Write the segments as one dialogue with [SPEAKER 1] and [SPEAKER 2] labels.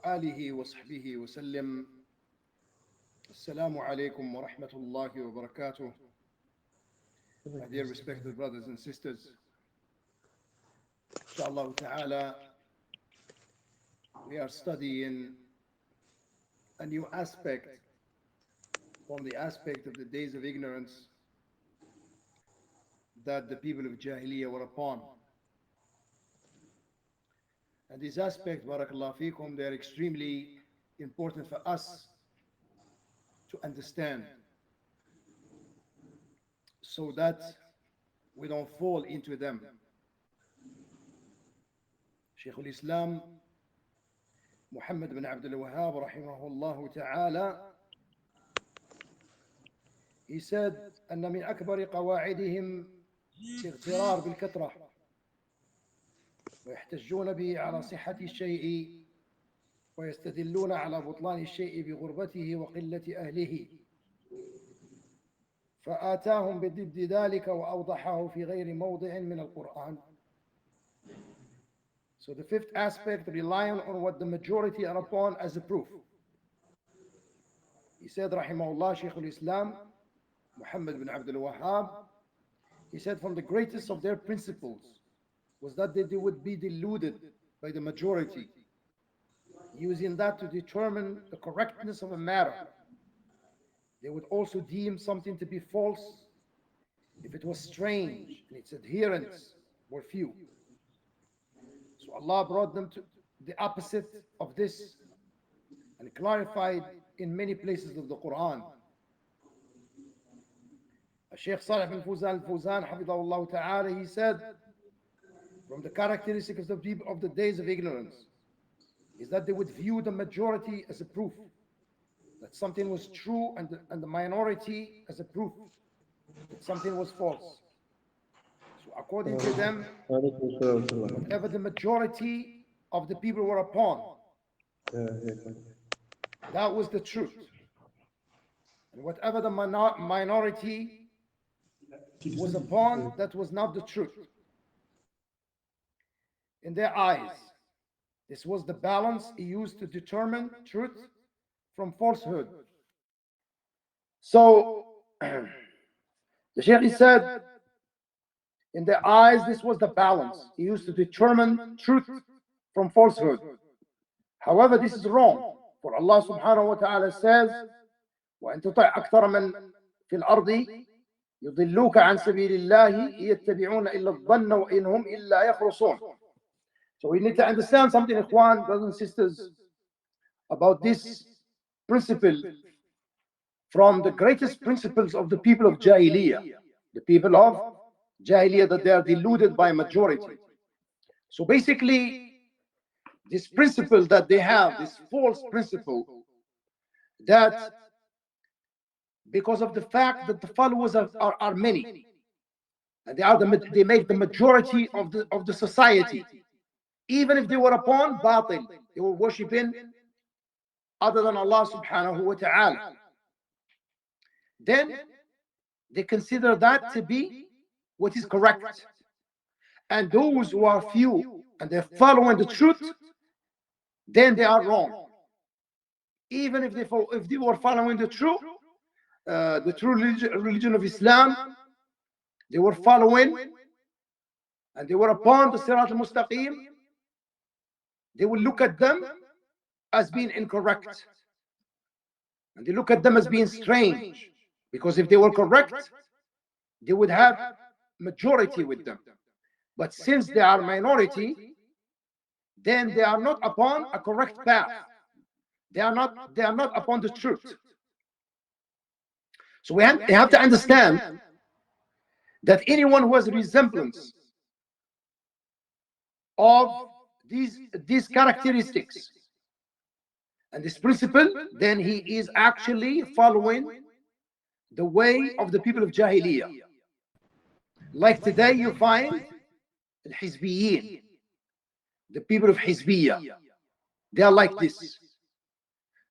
[SPEAKER 1] وآله وصحبه وسلم. Assalamu alaikum wa rahmatullahi wa barakatuh. My dear respected brothers and sisters, inshallah ta'ala, we are studying a new aspect from the aspect of the days of ignorance that the people of Jahiliyyah were upon. And these aspects, barakallahu feekum, they are extremely important for us to understand so that we don't fall into them. Shaykh al-Islam Muhammad bin Abdul Wahhab rahimahullah ta'ala, he said أن من أكبر قواعدهم الاغترار بالكثرة ويحتجون به على صحة الشيء ويستدلون على بطلان الشيء بغربته وقلة أهله فآتاهم بضد ذلك وأوضحه في غير موضع من القرآن. So the fifth aspect, relying on what the majority are upon as a proof. He said, rahimahullah, Shaykh al-Islam Muhammad bin Abdul Wahhab, he said from the greatest of their principles was that they would be deluded by the majority, using that to determine the correctness of a matter. They would also deem something to be false if it was strange and its adherents were few. So Allah brought them to the opposite of this and clarified in many places of the Quran. Shaykh Saalih bin Fawzan, Hafizahullah ta'ala, he said, from the characteristics of the days of ignorance is that they would view the majority as a proof that something was true and the minority as a proof that something was false. So according to them, whatever the majority of the people were upon, that was the truth. And whatever the minority was upon, that was not the truth. In their eyes, this was the balance used to determine truth from falsehood. So, the Shaykh said, in their eyes, this was the balance used to determine truth from falsehood. However, this is wrong. For Allah subhanahu wa ta'ala says, وَإِن تُطِعْ أَكْثَرَ مَنْ فِي الْأَرْضِ يُضِلُّوكَ عَنْ سَبِيلِ اللَّهِ يَتَّبِعُونَ إِلَّا الظَّنَّ وَإِنْهُمْ إِلَّا يَخْرُصُونَ. So we need to understand something, Ikhwan, brothers and sisters, about this principle from the greatest principles of the people of Jahiliyyah. The people of Jahiliyyah, that they are deluded by majority. So basically, this principle that they have, this false principle, that because of the fact that the followers are many, and they make the majority of the society, even if they were upon batil, they were worshipping other than Allah subhanahu wa ta'ala, then they consider that to be what is correct. And those who are few and they're following the truth, then they are wrong. Even if they were following the true religion of Islam, they were following and they were upon the Sirat al-Mustaqim, they will look at them as being incorrect. And they look at them as being strange. Because if they were correct, they would have majority with them. But since they are minority, then they are not upon a correct path. They are not upon the truth. So we have to understand that anyone who has a resemblance of these characteristics and this principle, then he is actually following the way of the people of Jahiliyyah. Like today you find Al-Hizbiyyin, the people of Hizbiyya, they are like this.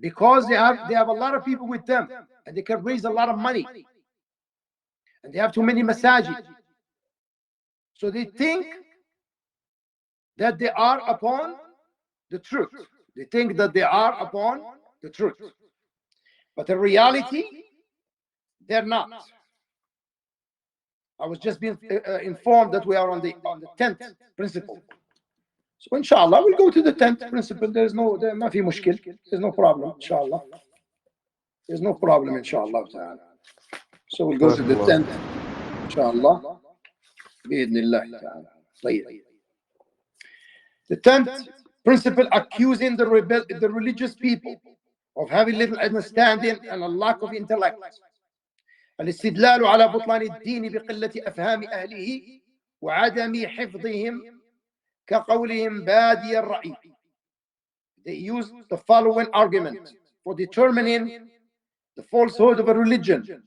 [SPEAKER 1] Because they have a lot of people with them and they can raise a lot of money. And they have too many masajid. So they think that they are upon the truth. They think that they are upon the truth, but in reality, they're not. I was just being informed that we are on the 10th principle. So inshallah, we'll go to the 10th principle. There's no problem, inshallah. There's no problem, inshallah. So we'll go to the 10th, inshallah. The 10th principle, accusing the religious people of having little understanding and a lack of intellect. الاستدلال على بطلان الدين بقلة أفهام أهله وعدم حفظهم كقولهم بادي الرأي. They use the following argument for determining the falsehood of a religion,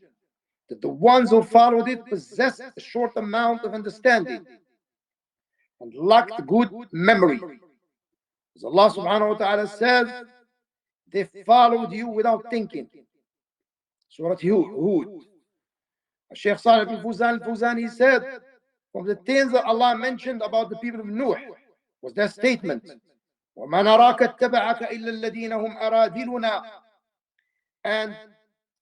[SPEAKER 1] that the ones who followed it possessed a short amount of understanding and lacked good memory. As Allah subhanahu wa ta'ala says, they followed you without thinking. Surah Hud. Shaykh Saalih Al-Fawzaan, he said, from the things that Allah mentioned about the people of Nuh was that statement, وَمَا نَرَاكَ اتَّبَعَكَ إِلَّا الَّذِينَ هُمْ أَرَاذِلُنَا. And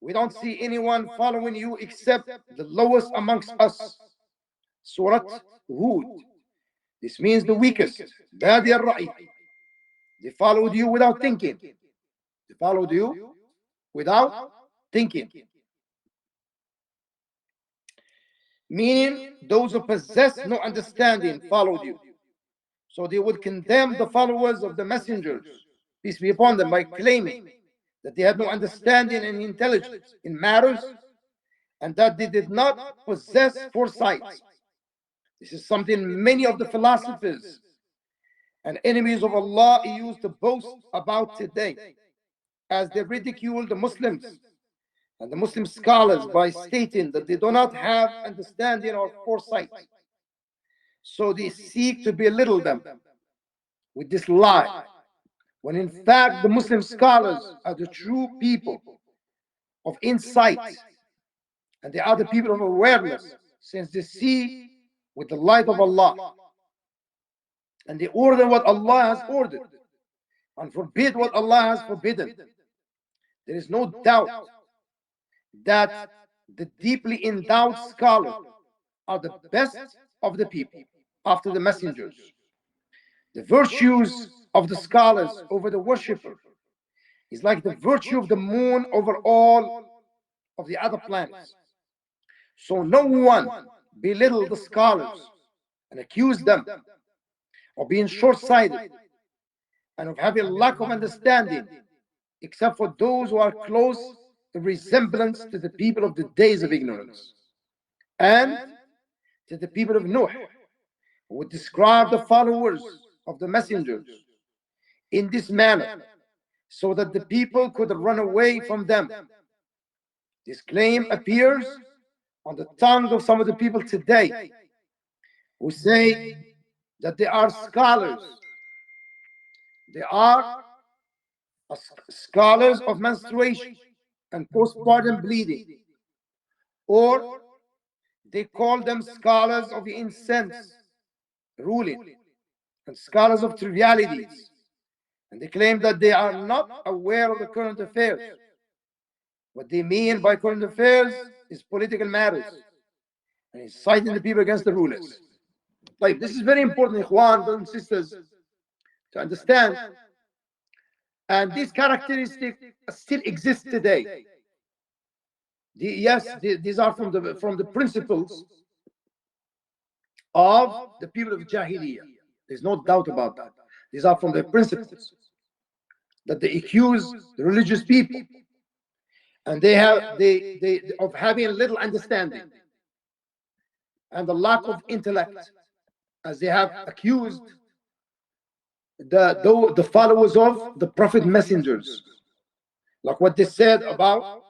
[SPEAKER 1] we don't see anyone following you except the lowest amongst us. Surah Hud. This means the weakest. بَادِيَ الرَّأْيِ. They followed you without thinking. They followed you without thinking. Meaning, those who possess no understanding followed you. So they would condemn the followers of the messengers, peace be upon them, by claiming that they had no understanding and intelligence in matters and that they did not possess foresight. This is something many of the philosophers and enemies of Allah used to boast about today, as they ridicule the Muslims and the Muslim scholars by stating that they do not have understanding or foresight. So they seek to belittle them with this lie, when in fact the Muslim scholars are the true people of insight, and they are the people of awareness, since they see with the light of Allah, and they order what Allah has ordered and forbid what Allah has forbidden. There is no doubt that the deeply endowed scholars are the best of the people after the messengers. The virtues of the scholars over the worshipper is like the virtue of the moon over all of the other planets. So no one belittle the scholars and accuse them of being short-sighted and of having lack of understanding, except for those who are close in resemblance to the people of the days of ignorance, and to the people of Nuh, who would describe the followers of the messengers in this manner, so that the people could run away from them. This claim appears on the tongue of some of the people today, who say that they are scholars. They are scholars of menstruation and postpartum bleeding, or they call them scholars of incense ruling and scholars of trivialities, and they claim that they are not aware of the current affairs. What they mean by current affairs is political matters, and inciting the people against the rulers. Like, this is very important, ikhwan, brothers and sisters, to understand. And these characteristics still exist today. These are from the principles of the people of Jahiliyyah. There's no doubt about that. These are from the principles that they accuse the religious people, and they of having little understanding and the lack of intellect, as they have accused the followers of the prophet messengers, like what they said about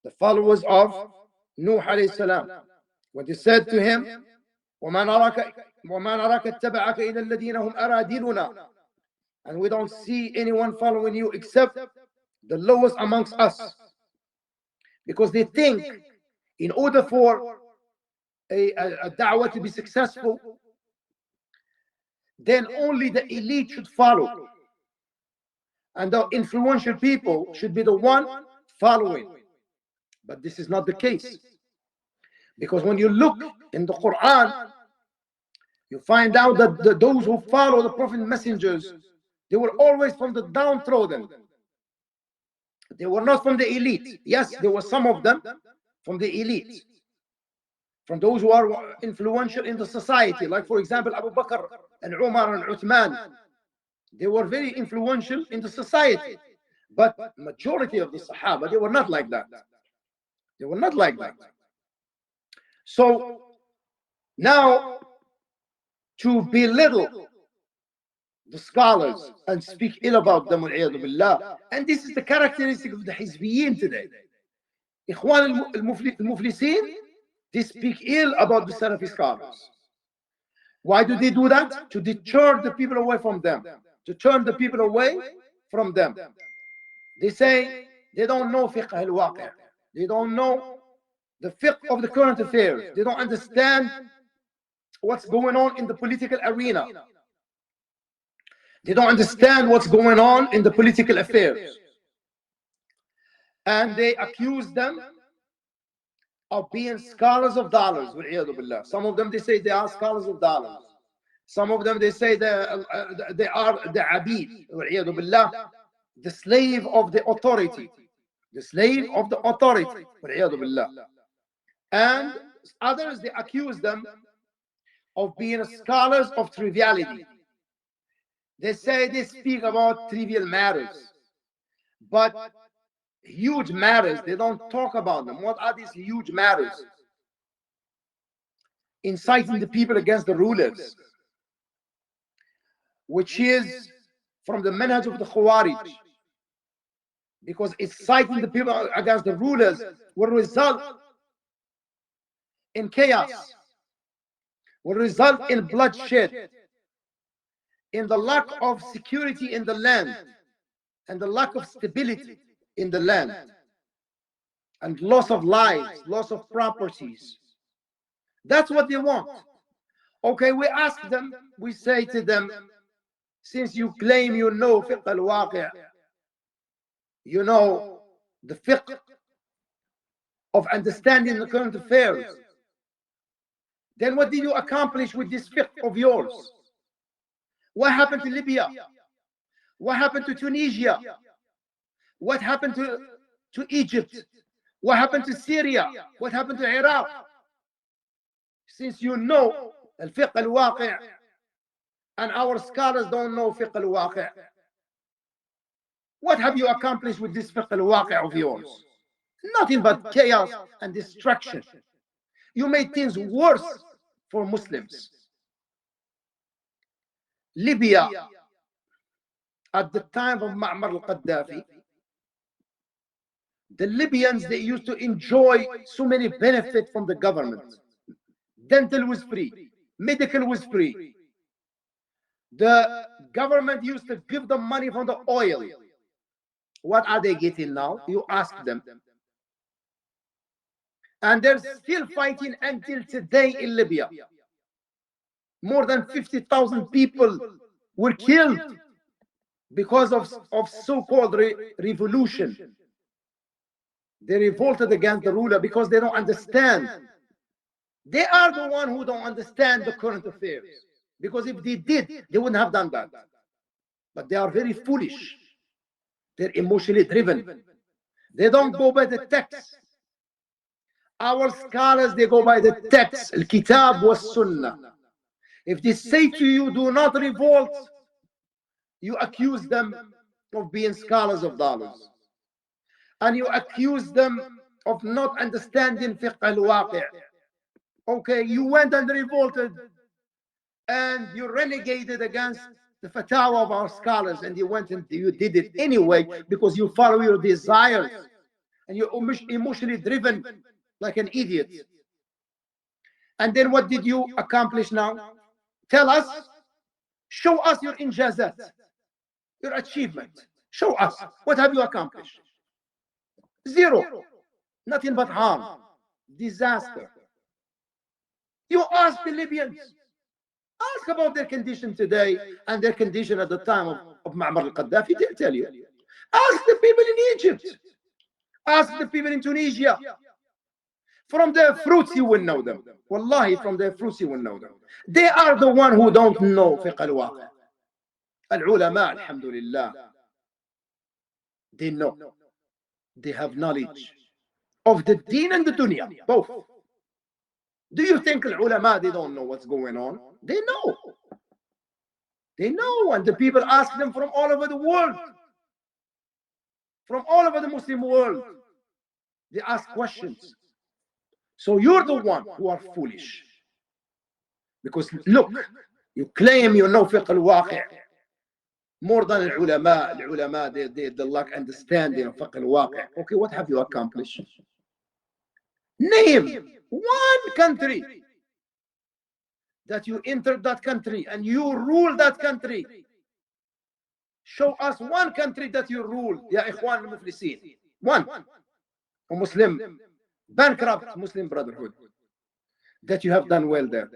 [SPEAKER 1] the followers of Nuh alayhi salam, when they said to him, وَمَا نَرَاكَ اتَّبَعَكَ إِلَى الَّذِينَ هُمْ أَرَاذِلُنَا. And we don't see anyone following you except the lowest amongst us. Because they think in order for a da'wah to be successful, then only the elite should follow. and the influential people should be the one following. But this is not the case, because when you look in the Quran, you find out that those who follow the Prophet and messengers, they were always from the downtrodden. They were not from the elite. Yes, there were some of them from the elite, from those who are influential in the society, like for example Abu Bakr and Umar and Uthman. They were very influential in the society, but majority of the Sahaba, they were not like that. They were not like that. So now, to belittle the scholars and speak ill about them, and this is the characteristic of the Hizbiyin today. Ikhwan al-Muflisin, they speak ill about the Salafi scholars. Why do they do that? To deter the people away from them, to turn the people away from them. They say they don't know fiqh al-waqi'. They don't know the fiqh of the current affairs. They don't understand what's going on in the political arena. They don't understand what's going on in the political affairs. And they accuse them of being scholars of dollars. Some of them, they say they are scholars of dollars. Some of them, they say they are the abid, the slave of the authority. The slave of the authority. And others, they accuse them of being scholars of triviality. They say they speak about trivial matters, but huge matters, they don't talk about them. What are these huge matters? Inciting the people against the rulers, which is from the manhaj of the Khawarij, because inciting the people against the rulers will result in chaos, will result in bloodshed, in the lack of security in the land, and the lack of stability in the land, and loss of lives, loss of properties. That's what they want. Okay, we ask them, we say to them, since you claim you know fiqh al-waqi', you know the fiqh of understanding the current affairs, then what did you accomplish with this fiqh of yours? What happened to Libya? What happened to Tunisia? What happened to Egypt? What happened to Syria? What happened to Iraq? Since you know al-fiqh al-waqi', and our scholars don't know fiqh al-waqi', what have you accomplished with this fiqh al-waqi' of yours? Nothing but chaos and destruction. You made things worse for Muslims. Libya, at the time of Muammar al-Qaddafi, the Libyans, they used to enjoy so many benefits from the government. Dental was free, medical was free. The government used to give them money from the oil. What are they getting now? You ask them. And they're still fighting until today in Libya. More than 50,000 people were killed because of so-called revolution. They revolted against the ruler because they don't understand. They are the one who don't understand the current affairs. Because if they did, they wouldn't have done that. But they are very foolish. They're emotionally driven. They don't go by the text. Our scholars, they go by the text, al-kitab wa sunnah. If they say to you, do not revolt, you accuse them of being scholars of dollars. And you accuse them of not understanding fiqh al-waqi'. Okay, you went and revolted, and you renegated against the fatwa of our scholars, and you went and you did it anyway because you follow your desires and you're emotionally driven like an idiot. And then what did you accomplish now? Tell us, show us your injazat, your achievement. Show us, what have you accomplished? Zero. Nothing but harm, disaster. You ask the Libyans, ask about their condition today and their condition at the time of of Muammar al-Gaddafi, they'll tell you. Ask the people in Egypt. Ask the people in Tunisia. From their fruits you will know them. Wallahi, from their fruits you will know them. They are the one who don't know fiqh al-waqi'. Al-ulama, alhamdulillah, they know. They have knowledge of the deen and the dunya, both. Do you think al-ulama, they don't know what's going on? They know. They know, and the people ask them from all over the world. From all over the Muslim world. They ask questions. So you're the one who are foolish. Because look, you claim you know fiqh al-waqi' more than al-ulama. Al-ulama, they lack understanding of fiqh al-waqi'. Okay, what have you accomplished? Name one country that you entered that country and you rule that country. Show us one country that you rule, ya ikhwan al-muflisin. One. A Muslim, bankrupt Muslim brotherhood. That you have done well there.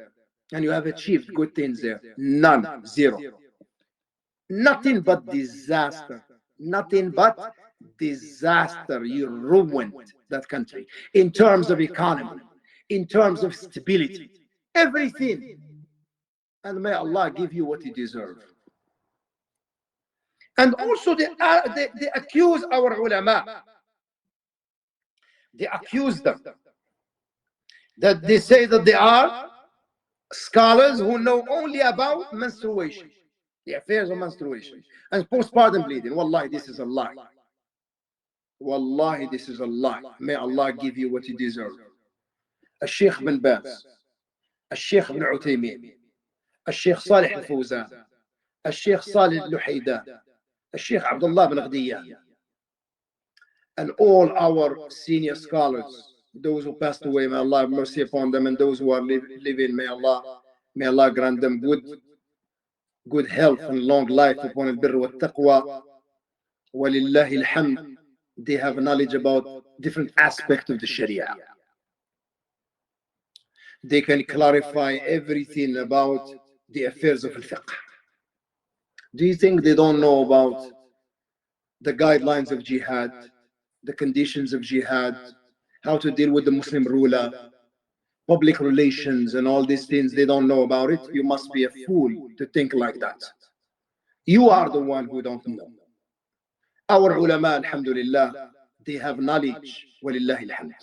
[SPEAKER 1] And you have achieved good things there. None. Zero. Nothing but disaster. Nothing but disaster. You ruined that country. In terms of economy. In terms of stability. Everything. And may Allah give you what you deserve. And also they accuse our ulama. They accuse them. That they say that they are scholars who know only about menstruation. The affairs of menstruation. And postpartum bleeding. Wallahi, this is a lie. Wallahi, this is a lie. May Allah give you what you deserve. Shaykh bin Baz. Shaykh bin Uthaymeen. Shaykh Saalih Al-Fawzaan. Shaykh Saalih Al-Luhaydan. Shaykh Abdullah bin Ghadiyan. And all our senior scholars, those who passed away, may Allah have mercy upon them, and those who are living, may Allah grant them good health and long life upon al-birr wa taqwa. Walillahi alhamd. They have knowledge about different aspects of the Sharia. They can clarify everything about the affairs of al-fiqh. Do you think they don't know about the guidelines of jihad, the conditions of jihad, how to deal with the Muslim ruler, public relations, and all these things? They don't know about it. You must be a fool to think like that. You are the one who don't know. Our ulama, alhamdulillah, they have knowledge. Walillahi alhamd.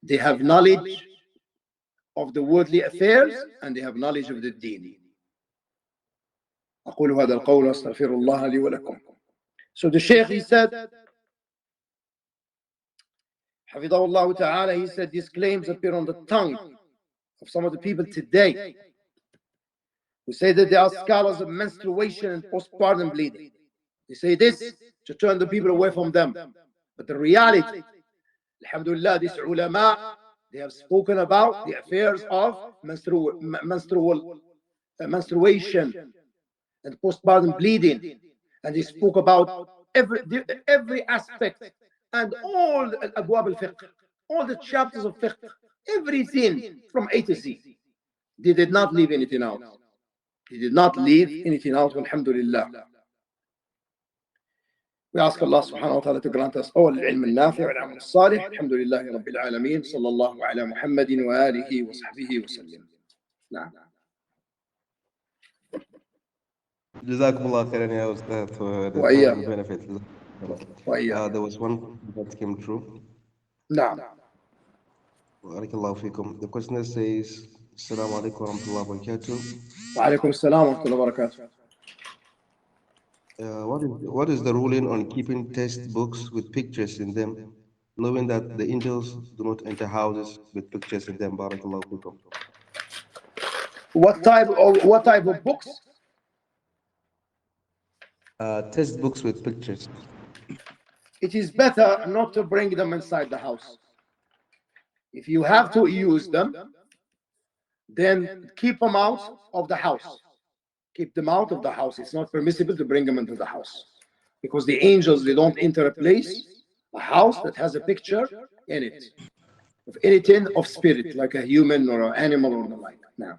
[SPEAKER 1] They have knowledge of the worldly affairs, and they have knowledge of the deen. أقول هذا القول أستغفر الله لي ولكم. So the Shaykh, he said, حفظه ta'ala, he said, these claims appear on the tongue of some of the people today who say that they are scholars of menstruation and postpartum bleeding. They say this to turn the people away from them. But the reality, alhamdulillah, these ulama, they have spoken about the affairs of menstruation and postpartum bleeding. And they spoke about every aspect and all al-abwab al-fiqh, all the chapters of fiqh, everything from A to Z. They did not leave anything out. They did not leave anything out, alhamdulillah. We ask Allah subhanahu wa ta'ala to grant us all al-ilm al-nafi' wal-amal al-salih. Alhamdulillahi rabbil alameen. Sallallahu ala Muhammadin wa alihi wa sahbihi wa sallim. Na'am.
[SPEAKER 2] جزاكم الله خيرا يا أستاذ for the
[SPEAKER 1] وإياك.
[SPEAKER 2] benefit.
[SPEAKER 1] وإياك.
[SPEAKER 2] There was one that came true.
[SPEAKER 1] نعم.
[SPEAKER 2] بارك الله فيكم. The questioner says, Assalamu alaikum wa rahmatullahi wa barakatuh.
[SPEAKER 1] وعليكم السلام ورحمة الله وبركاته.
[SPEAKER 2] What is the ruling on keeping test books with pictures in them, knowing that the angels do not enter houses with pictures in them? Barakallahu fikum.
[SPEAKER 1] What type of books?
[SPEAKER 2] Test books with pictures.
[SPEAKER 1] It is better not to bring them inside the house. If you have to use them, then keep them out of the house. Keep them out of the house. It's not permissible to bring them into the house, because the angels, they don't enter a place, a house that has a picture in it of anything of spirit, like a human or an animal or the like. Now,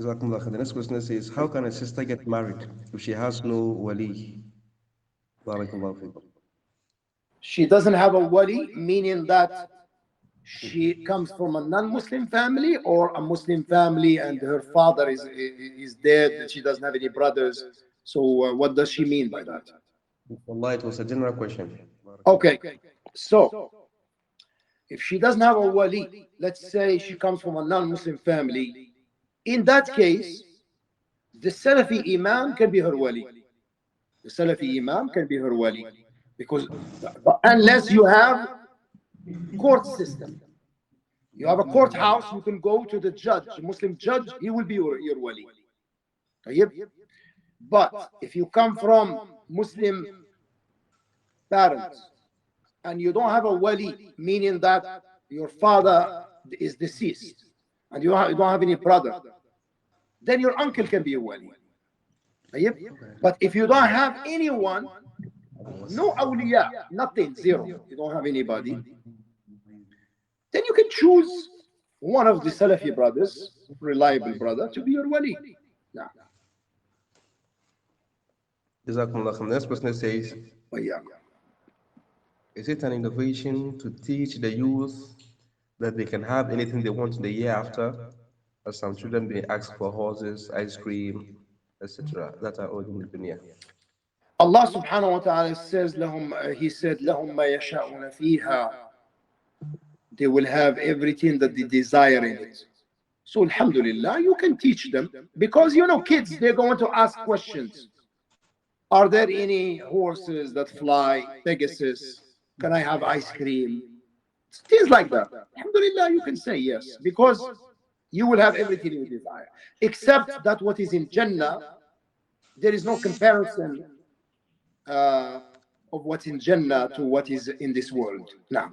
[SPEAKER 2] Jazakumullah khair. The next question says, how can a sister get married if she has no wali? Barakallahu feekum.
[SPEAKER 1] She doesn't have a wali, meaning that she comes from a non-Muslim family or a Muslim family and her father is dead and she doesn't have any brothers. So what does she mean by that?
[SPEAKER 2] Allah, it was a general question.
[SPEAKER 1] Okay, so if she doesn't have a wali, let's say she comes from a non-Muslim family, in that case, the Salafi Imam can be her wali. The Salafi Imam can be her wali. Because unless you have court system, you have a courthouse, you can go to the judge, a Muslim judge, he will be your wali. But if you come from Muslim parents and you don't have a wali, meaning that your father is deceased and you don't have any brother, then your uncle can be a wali. But if you don't have anyone, no awliya, nothing, zero, you don't have anybody, then you can choose one of the Salafi brothers, reliable brother, to be your wali. No.
[SPEAKER 2] Jazakumullah khair. The next question says,
[SPEAKER 1] Yeah.
[SPEAKER 2] is it an innovation to teach the youth that they can have anything they want in the year after? As some children may ask for horses, ice cream, etc. that are owed in the dunya.
[SPEAKER 1] Allah subhanahu wa ta'ala says, He said, لَهُمْ مَا يَشَاءُونَ فِيهَا. They will have everything that they desire in it. So alhamdulillah, you can teach them, because you know kids, they're going to ask questions. Are there any horses that fly, Pegasus? Can I have ice cream? Things like that. Alhamdulillah, you can say yes, because you will have everything you desire. Except that what is in Jannah, there is no comparison of what's in Jannah to what is in this world. Now,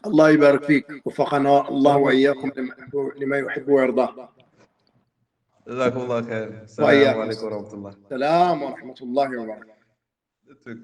[SPEAKER 1] Allah يبارك فيك وفقنا الله وإياكم لما يحب ويرضى.
[SPEAKER 2] Jazakumullah khair. Assalamu alaikum wa rahmatullah.
[SPEAKER 1] السلام ورحمة الله وبركاته.